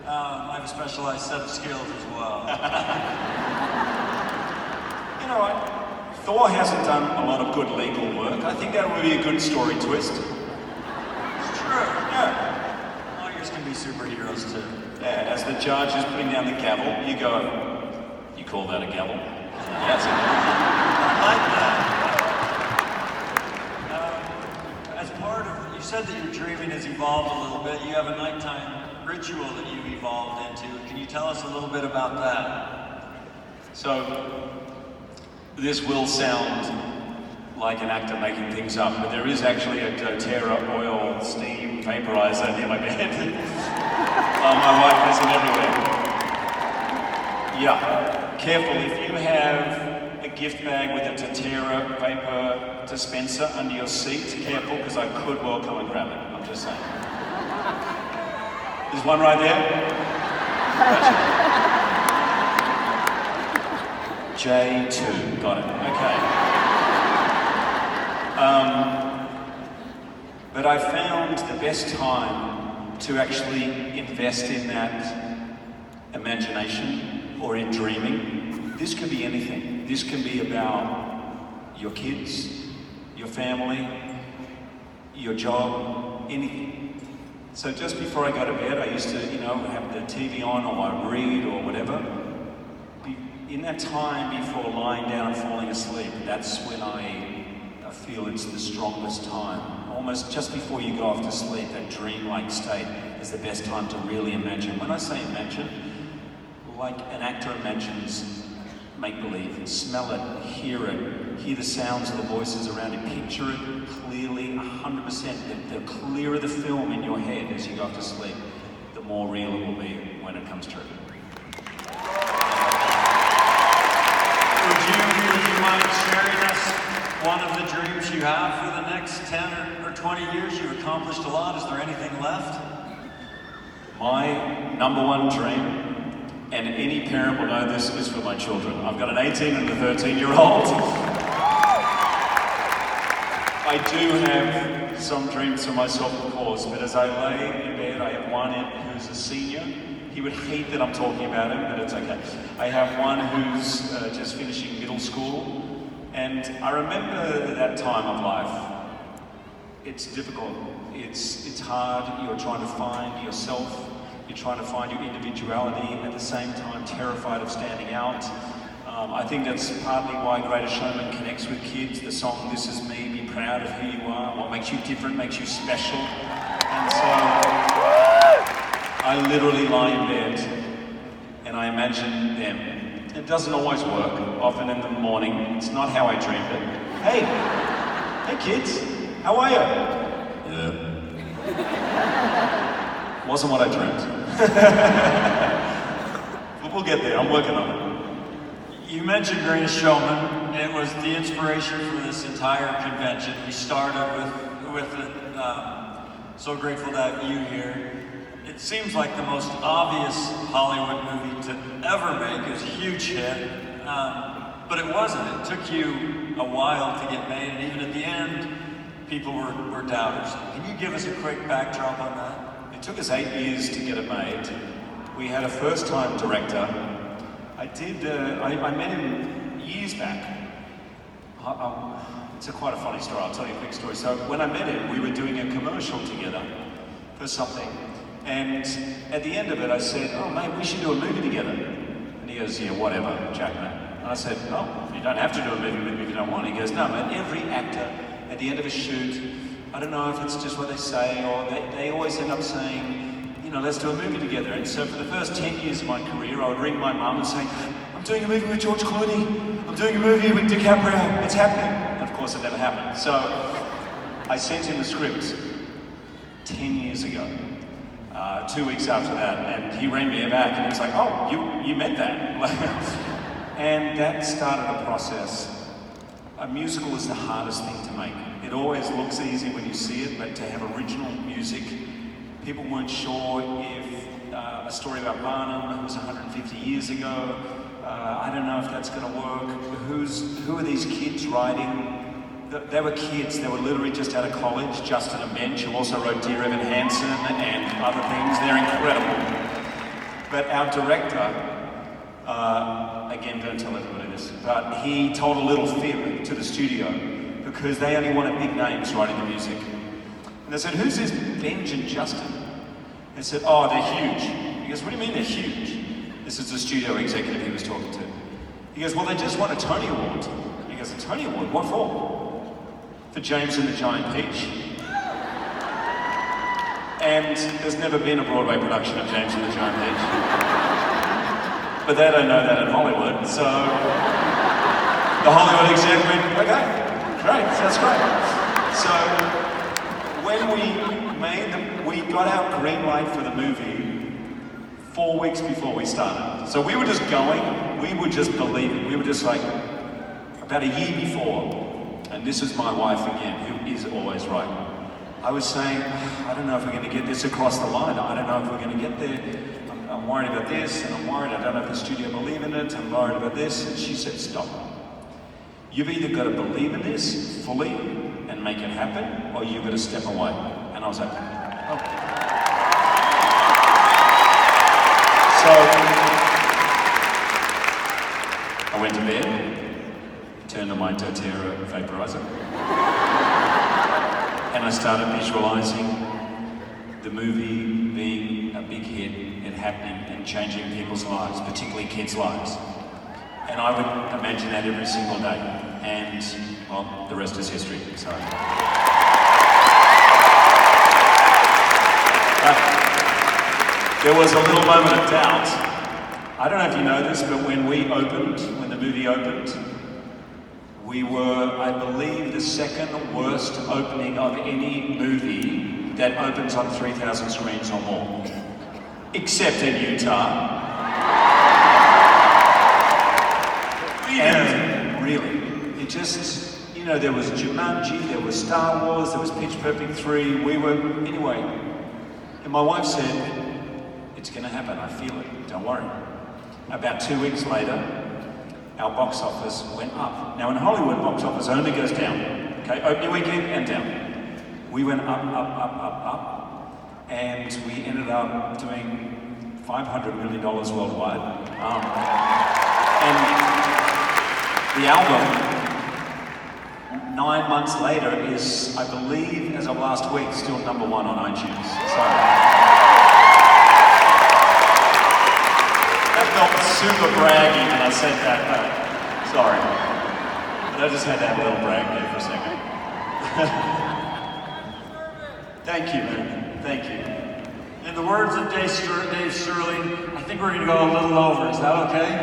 I have a specialized set of skills as well. You know what? Thor hasn't done a lot of good legal work. I think that would be a good story twist. It's true. Yeah. Lawyers can be superheroes too. Yeah, as the judge is putting down the gavel, you go, you call that a gavel? Yes. I like that. As part of, you said that your dreaming has evolved a little bit. You have a nighttime ritual that you've evolved into. Can you tell us a little bit about that? So, this will sound like an actor making things up, but there is actually a doTERRA oil steam vaporizer near my bed. My wife has them everywhere. Yeah, careful. If you have a gift bag with a doTERRA vapor dispenser under your seat, careful, because I could well come and grab it. I'm just saying. There's one right there. Gotcha. J2, got it, okay. But I found the best time to actually invest in that imagination or in dreaming. This could be anything. This can be about your kids, your family, your job, anything. So just before I go to bed, I used to, have the TV on or I read or whatever. In that time before lying down and falling asleep, that's when I feel it's the strongest time. Almost just before you go off to sleep, that dream-like state is the best time to really imagine. When I say imagine, like an actor imagines make-believe, smell it, hear the sounds of the voices around you, picture it clearly, 100%. The clearer the film in your head as you go off to sleep, the more real it will be when it comes true. Would you mind sharing us one of the dreams you have for the next 10 or 20 years? You've accomplished a lot. Is there anything left? My number one dream, and any parent will know this, is for my children. I've got an 18 and a 13-year-old. I do have some dreams for myself, of course, but as I lay in bed, I have one who's a senior. He would hate that I'm talking about him, but it's okay. I have one who's just finishing middle school, and I remember that time of life. It's difficult, it's hard, you're trying to find yourself, you're trying to find your individuality, at the same time terrified of standing out. I think that's partly why Greatest Showman connects with kids. The song, This Is Me, be proud of who you are, what makes you different, makes you special. And so, I literally lie in bed and I imagine them. It doesn't always work, often in the morning. It's not how I dreamed it. Hey kids, how are you? Yeah. Wasn't what I dreamt. But we'll get there, I'm working on it. You mentioned Greatest Showman. It was the inspiration for this entire convention. We started with it. So grateful to have you here. It seems like the most obvious Hollywood movie to ever make. It was a huge hit, but it wasn't. It took you a while to get made, and even at the end, people were doubters. Can you give us a quick backdrop on that? It took us 8 years to get it made. We had a first-time director. I met him years back. It's quite a funny story. I'll tell you a quick story. So when I met him, we were doing a commercial together for something. And at the end of it, I said, oh, mate, we should do a movie together. And he goes, yeah, whatever, Jackman. And I said, oh, you don't have to do a movie with me if you don't want. He goes, no, man, every actor, at the end of a shoot, I don't know if it's just what they say, or they always end up saying, let's do a movie together. And so for the first 10 years of my career, I would ring my mum and say, I'm doing a movie with George Clooney. I'm doing a movie with DiCaprio. It's happening. And of course, it never happened. So I sent him the script 10 years ago. 2 weeks after that, and he rang me back and he was like, oh, you meant that. And that started a process. A musical is the hardest thing to make. It always looks easy when you see it, but to have original music, people weren't sure if a story about Barnum, who was 150 years ago, I don't know if that's going to work. Who are these kids writing? They were kids, they were literally just out of college. Justin and Bench, who also wrote Dear Evan Hansen and other things. They're incredible. But our director, again, don't tell everybody this, but he told a little fib to the studio because they only wanted big names writing the music. And they said, who's this Benj and Justin? They said, oh, they're huge. He goes, what do you mean they're huge? This is the studio executive he was talking to. He goes, well, they just won a Tony Award. He goes, a Tony Award? What for? For James and the Giant Peach. And there's never been a Broadway production of James and the Giant Peach. But they don't know that in Hollywood, so the Hollywood exec went, okay, great, that's great. So when we got our green light for the movie 4 weeks before we started. So we were just going, we were just believing, we were just like, about a year before, and this is my wife again, who is always right. I was saying, I don't know if we're going to get this across the line. I don't know if we're going to get there. I'm worried about this, and I'm worried I don't know if the studio believe in it. I'm worried about this. And she said, stop. You've either got to believe in this fully and make it happen, or you've got to step away. And I was like, oh. So I went to bed, turned on my doTERRA vaporizer, and I started visualizing the movie being a big hit and happening and changing people's lives, particularly kids' lives. And I would imagine that every single day. And, well, the rest is history, so. But there was a little moment of doubt. I don't know if you know this, but when the movie opened, we were, I believe, the second worst opening of any movie that opens on 3,000 screens or more. Except in Utah. And really, it just, you know, there was Jumanji, there was Star Wars, there was Pitch Perfect 3, anyway. And my wife said, it's gonna happen, I feel it, don't worry. About 2 weeks later, our box office went up. Now in Hollywood, box office only goes down. Okay, opening weekend and down. We went up, and we ended up doing $500 million worldwide. And the album, 9 months later, is, I believe, as of last week, still #1 on iTunes. So that felt super braggy when I said that, but sorry. But I just had to have a little brag there for a second. Thank you, man. Thank you. In the words of Dave Sterling, I think we're going to go a little over. Is that okay?